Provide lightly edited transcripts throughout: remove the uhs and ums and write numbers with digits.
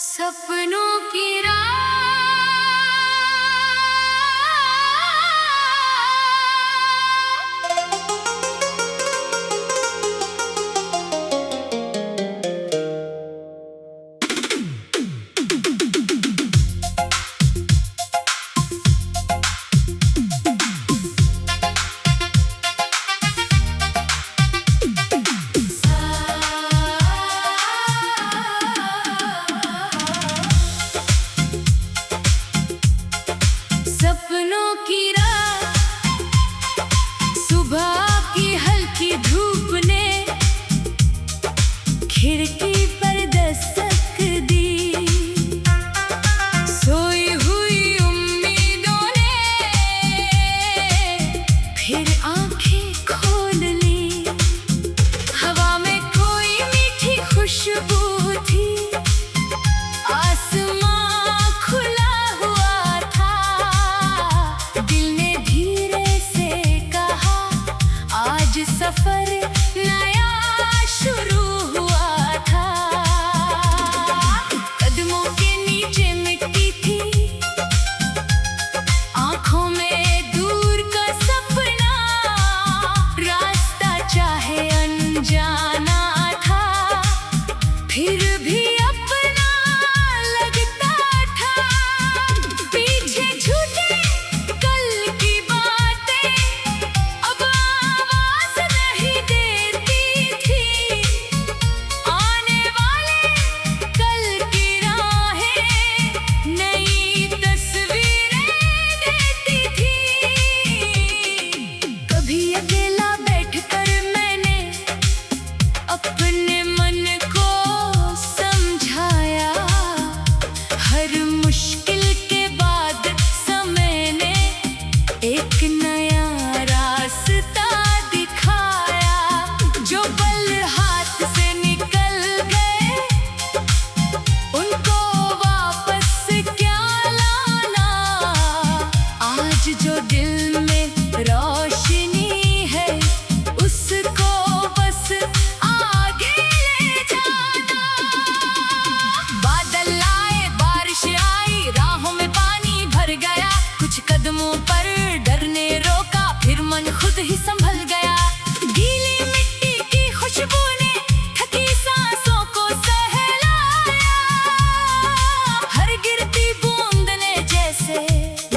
सपनों की राह सपनों की राह सुबह की हल्की धूप ने खिड़की पर दस्तक दी। सोई हुई उम्मीदों ने फिर आंखें खोल ली। हवा में कोई मीठी खुशबू थी, आसमां खुला हुआ था। दिल ने धीरे से कहा, आज सफर नया शुरू हुआ था। कदमों के नीचे मिट्टी थी, आंखों में दूर का सपना। रास्ता चाहे अनजाना था, फिर भी अपना लगता था। पीछे छूटे कल की बातें अब आवाज नहीं देती थी। आने वाले कल की राहें नई तस्वीरें देती थी। कभी अकेला बैठकर मैंने अपने मन को समझाया। हर मुश्किल के बाद समय ने एक नया रास्ता दिखाया। जो पल हाथ से निकल गए उनको वापस क्या लाना। आज जो दिल में रोशनी है उसको बस आगे ले जाना। बादल आए, बारिश आई, राहों में पानी भर गया। कुछ कदमों पर डर ने रोका, फिर मन खुद ही संभल गया। गीली मिट्टी की खुशबू ने थकी सांसों को सहलाया। हर गिरती बूंद ने जैसे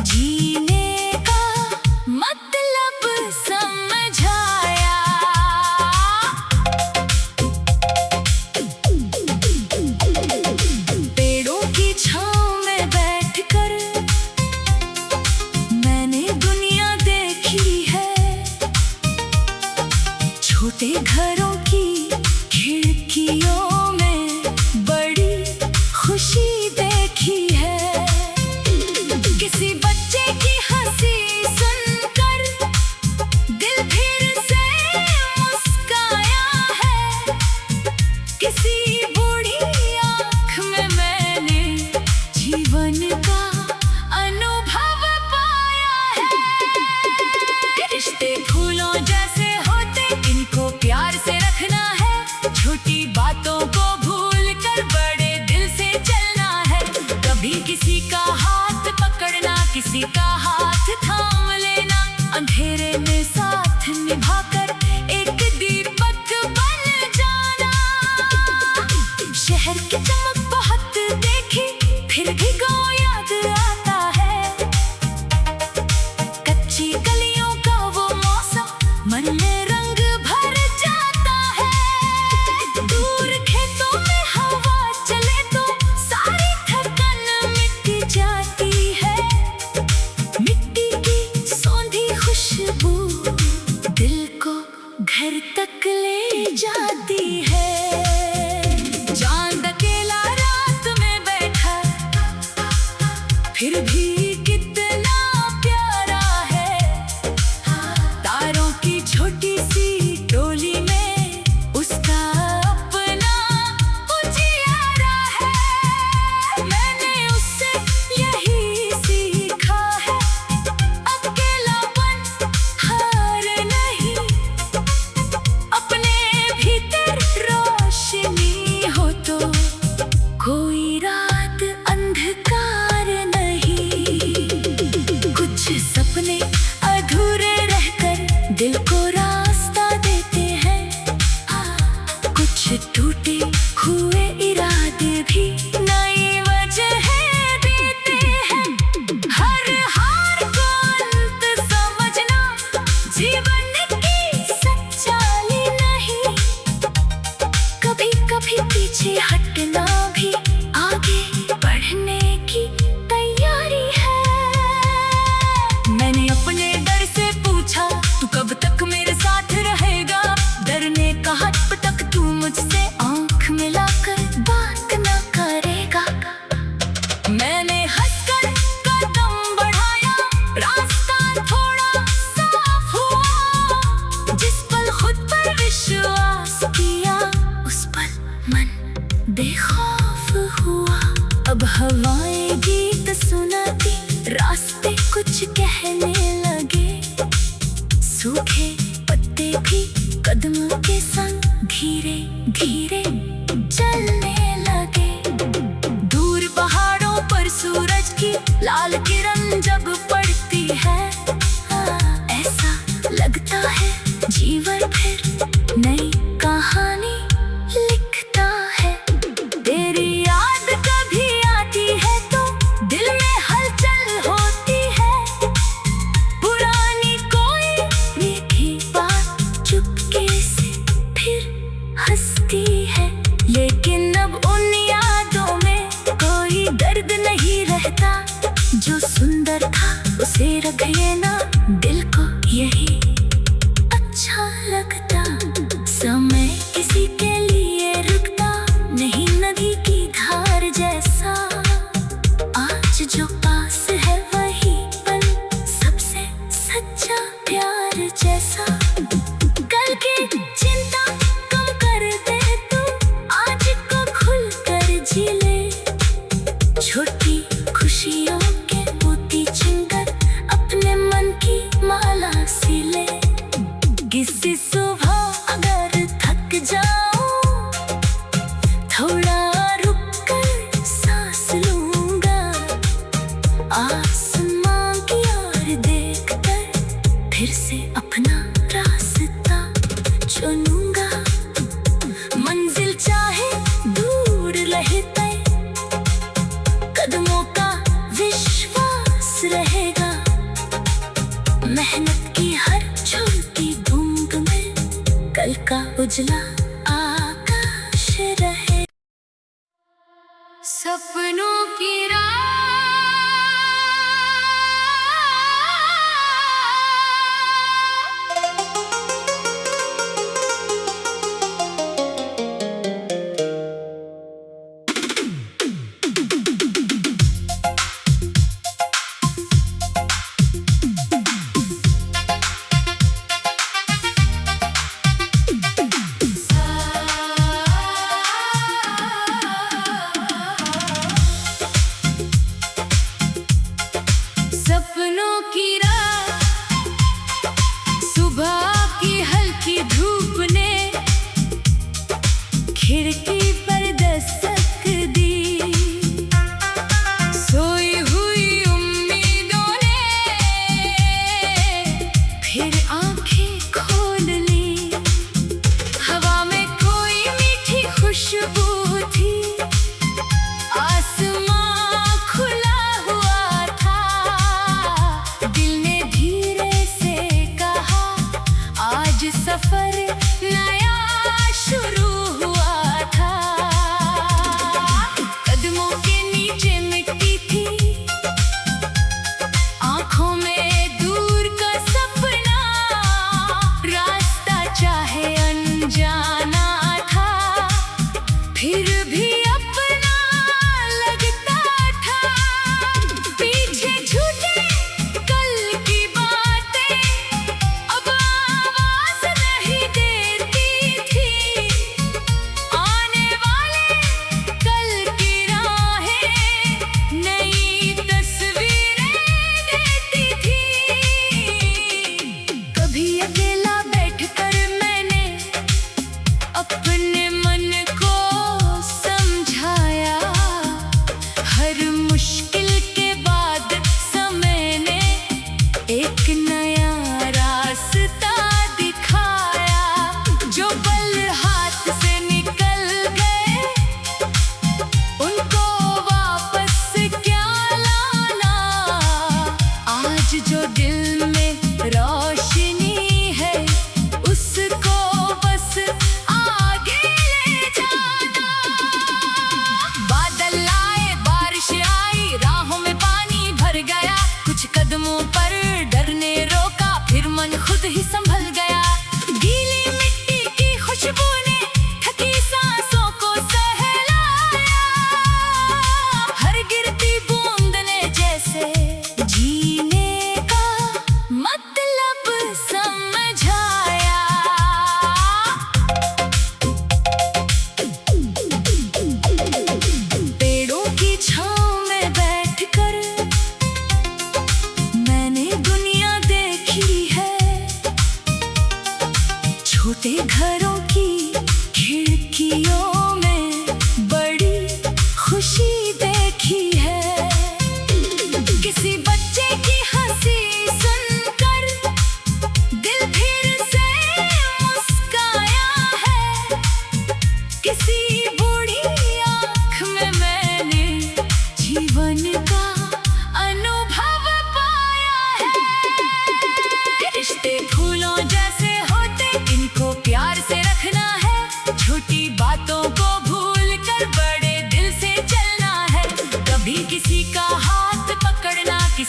जीने का मतलब समझाया। पेड़ों की छांव में बैठकर मैंने दुनिया देखी है। छोटे घरों की खिड़कियों में बड़ी खुशी देखी है। किसी बच्चे की हंसी सुनकर दिल फिर से मुस्काया है। किसी बूढ़ी आँख में मैंने जीवन का अनुभव पाया है। रिश्ते फूलों जैसे होते, इनको प्यार से रखना है। छोटी बातों को भूल कर बड़े दिल से चलना है। कभी किसी का हाथ पकड़ना, किसी का हाथ थाम लेना। अंधेरे में साथ निभाकर एक दीपक बन जाना। शहर की चमक बहुत देखी, फिर भी गाँव याद आता है। कच्ची गलियों का वो मौसम मन में रंग भर जाता है। दूर खेतों में हवा चले तो सारी थकन मिट जाती है। मिट्टी की सौंधी खुशबू दिल को घर तक ले जाती है। चांद अकेला रात में बैठा, फिर भी कितना प्यारा है। तारों की छोटी सी टोली में उसका अपना उजियारा है। मैंने उससे यही सीखा है, अकेलापन हार नहीं। अपने भीतर रोशनी हो तो कोई राह हटना भी आगे बढ़ने की तैयारी है। मैंने अपने डर से पूछा, तू कब तक मेरे साथ रहेगा? डर ने कहा, तब तक तू मुझसे आंख मिलाकर बात न करेगा। मैंने हंसकर कदम बढ़ाया, रास्ता थोड़ा साफ हुआ। जिस पल खुद पर विश्वास किया, उस पल मन बेखौफ हुआ। अब हवाएं गीत सुनाती, रास्ते कुछ कहने लगे। सूखे पत्ते भी कदमों के संग धीरे धीरे चलने लगे। दूर पहाड़ों पर सूरज की लाल किरण जब पड़ती है, ऐसा लगता है जीवन फिर नई कहानी लिखता है। तेरी याद कभी आती है तो दिल में हलचल होती है। पुरानी कोई मीठी बात चुपके से फिर हंसती है। लेकिन अब उन यादों में कोई दर्द नहीं रहता। जो सुंदर था उसे रख लेना, दिल को यही अच्छा लगता। समय किसी के लिए रुकता नहीं, नदी की धार जैसा। आज जो पास है वही पल सबसे सच्चा प्यार जैसा। कल की चिंता कम कर दे तू, आज को खुल कर जी ले। छोटी खुशियों के मोती चुनकर अपने मन की माला सिले। किसी सुबह अगर थक जाऊं, थोड़ा रुक कर सांस लूंगा। आसमां की ओर देखकर फिर से अपना रास्ता चुनूंगा। मंजिल चाहे दूर रहे तय, कदमों का विश्वास रहेगा। मेहनत की हर छोटी बूंद में कल का उजला आकाश रहे। सपनों की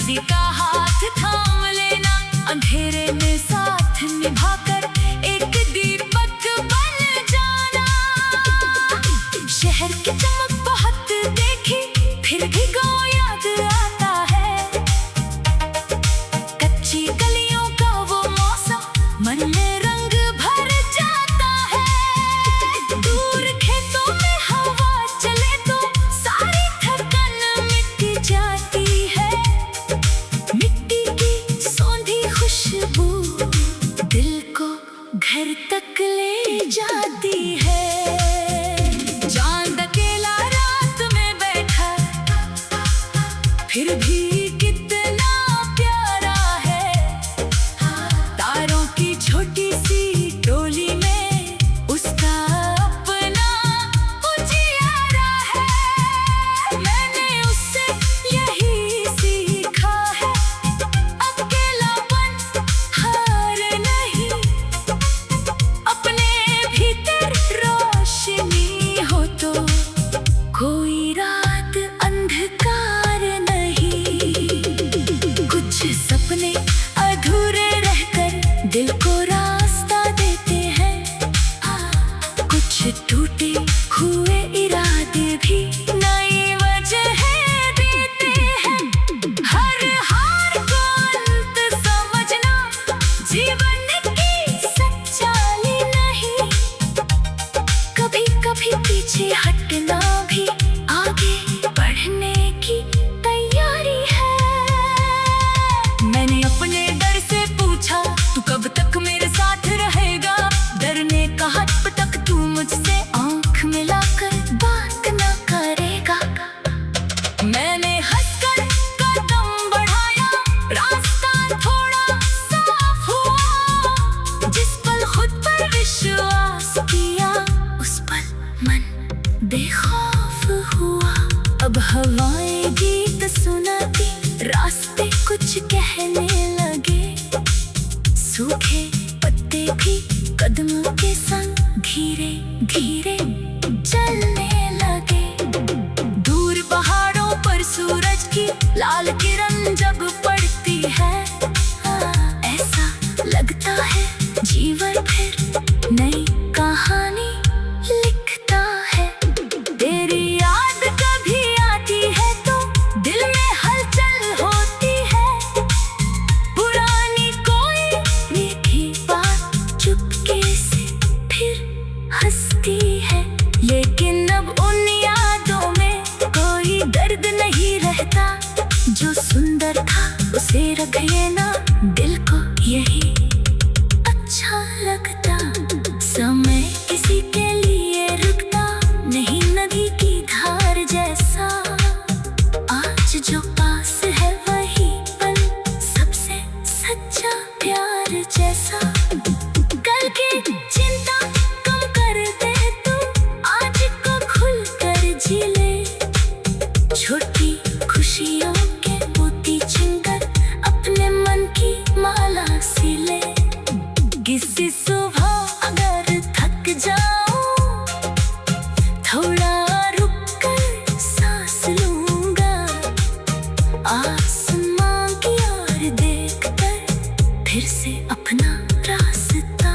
किसी का हाथ थाम लेना, अंधेरे में साथ निभाकर एक दीपक बन जाना। शहर की चमक बहुत देखी, फिर भी गाँव याद आता है। कच्ची गलियों का वो मौसम मन में रंग भर जाता है। दूर खेतों में हवा चले तो सारी थकन मिट जाती है। मिट्टी की सौंधी खुशबू दिल को घर तक ले जाती है। चांद अकेला रात में बैठा, फिर भी कितना प्यारा है। तारों की छोटी सी टोली में उसका अपना उजियारा है। मैंने उससे यही सीखा है, अकेलापन हार नहीं। अपने भीतर रोशनी हो तो कोई रात अंधकार नहीं। कुछ सपने अधूरे रहकर दिल को रास्ता देते हैं। कुछ टूटे हुए इरादे भी नई वजह देते हैं। हर हार को अंत समझना जीवन की सच्चाई नहीं। कभी कभी पीछे हटना भी आगे बढ़ने की तैयारी है। मैंने अपने डर से पूछा, तू कब तक मेरे साथ रहेगा? डर ने कहा, जब तक तू मुझसे आंख मिलाकर बात न करेगा। मैंने हंसकर कदम बढ़ाया, रास्ता थोड़ा साफ हुआ। जिस पल खुद पर विश्वास किया, उस पल मन बेखौफ हुआ। अब हवाएं गीत सुनाती, रास्ते कुछ कहने लगे। सूखे पत्ते भी कदमों के संग धीरे धीरे चलने लगे। दूर पहाड़ों पर सूरज की लाल किरण जब पड़ती है, ऐसा लगता है जीवन फिर नई कहानी लिखता है। तेरी याद कभी आती है तो दिल में हलचल होती है। पुरानी कोई मीठी बात चुपके से फिर हंसती है। लेकिन अब उन यादों में कोई दर्द नहीं रहता। जो सुंदर था उसे रख लेना, दिल को यही अच्छा लगता। समय किसी के लिए रुकता नहीं, नदी की धार जैसा। आज जो पास है वही पल सबसे सच्चा प्यार जैसा। कल की चिंता कम कर दे तू, आज को खुल कर जी ले। छोटी खुशियों के मोती चुनकर अपने मन की माला सिले। किसी सुबह अगर थक जाऊं, थोड़ा रुक कर सांस लूंगा। आसमां की ओर देखकर फिर से अपना रास्ता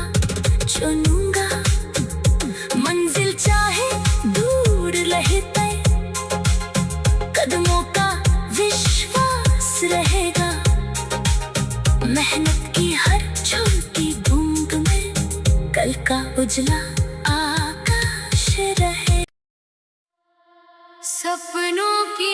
चुनूंगा। मंजिल चाहे दूर रहे तय, कदमों का विश्वास रहेगा। मेहनत की हर छोटी बूंद में कल का उजला आकाश रहे। सपनों की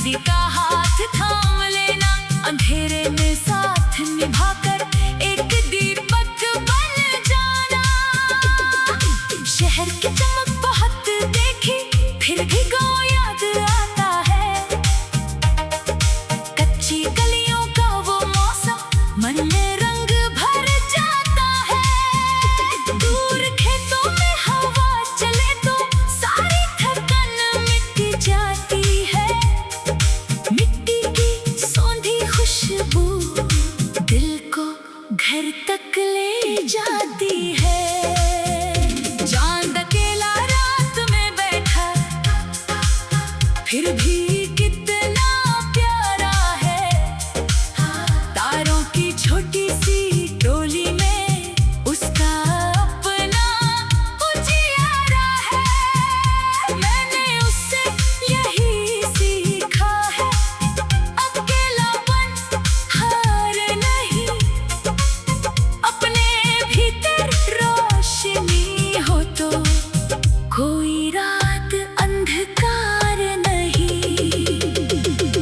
किसी का हाथ थाम लेना, अंधेरे में साथ निभाकर एक दीपक बन जाना। शहर की चमक बहुत देखी, फिर भी गाँव याद आता है। कच्ची गलियों का वो मौसम मन में रंग भर जाता है। दूर खेतों में हवा चले तो सारी थकान मिट जाती है। मिट्टी की सौंधी खुशबू दिल को घर तक ले जाती है। चांद अकेला रात में बैठा, फिर भी कितना प्यारा है। तारों की छोटी सी टोली में उसका अपना उजियारा है। मैंने उससे यही सीखा है, अकेलापन हार नहीं। अपने भीतर रोशनी हो तो कोई रात अंधकार नहीं।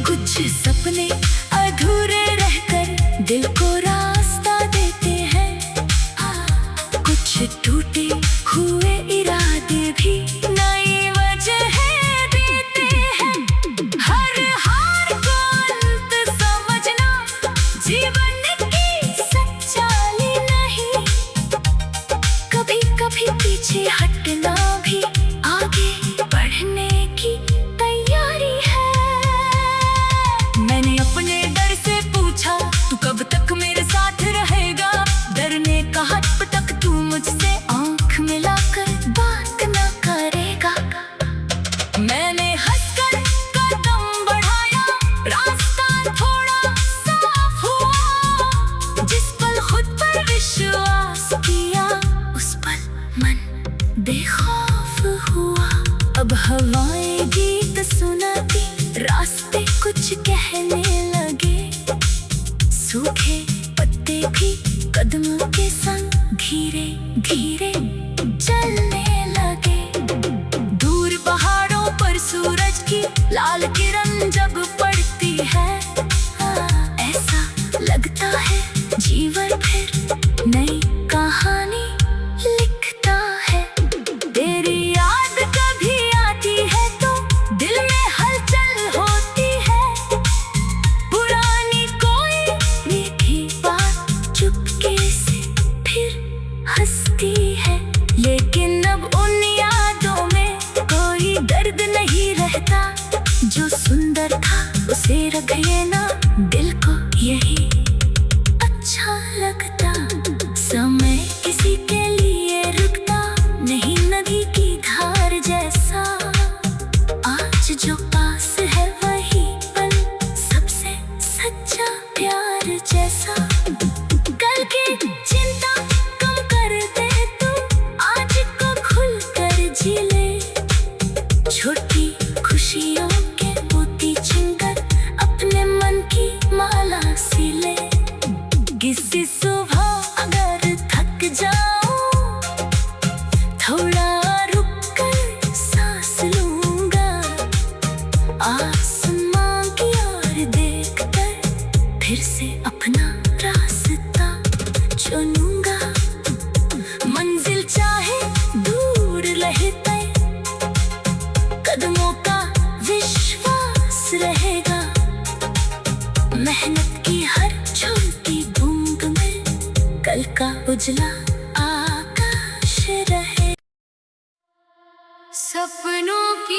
कुछ सपने अधूरे रहकर दिल को रास्ता देते हैं। कुछ टूटे हुए इरादे भी नई वजह देते हैं। हर हार को अंत समझना जीवन की सच्चाई नहीं। कभी कभी पीछे हटना भी आगे बढ़ने की तैयारी है। मैंने अपने डर से पूछा, तू कब तक मेरे साथ रहेगा? डरने का हद तक तू मुझसे आंख मिलाकर बात न करेगा। मैंने हंसकर कदम बढ़ाया, रास्ता थोड़ा साफ हुआ। जिस पल खुद पर विश्वास किया, उस पल मन बेखौफ हुआ। अब हवाएं गीत सुनाती, रास्ते कुछ कहने लगे। सूखे पत्ते भी कदमों के संग धीरे धीरे चलने लगे। दूर पहाड़ों पर सूरज की लाल किरण जब पड़ती है, ऐसा लगता है जीवन फिर नई कहानी लिखता है। तेरी याद कभी आती है तो दिल में हलचल होती है। पुरानी कोई मीठी बात चुपके से फिर हंसती है। लेकिन अब उन यादों में कोई दर्द नहीं रहता। जो सुंदर था उसे रख लेना, दिल को यही अच्छा लगता। समय किसी के लिए रुकता नहीं, नदी की धार जैसा। आज जो पास है वही पल सबसे सच्चा प्यार जैसा। कल की चिंता कम कर दे तू, आज को खुल कर जी ले। छोटी खुशियों के मोती चुनकर अपने मन की माला सिले। किसी सुबह अगर थक जाऊं, थोड़ा रुक कर सांस लूंगा। आसमां की ओर देखकर फिर से अपना रास्ता चुनूंगा। मंजिल चाहे दूर रहे तय, कदमों का विश्वास रहेगा। मेहनत की हर छोटी बूंद में कल का उजला आकाश रहे। सपनों की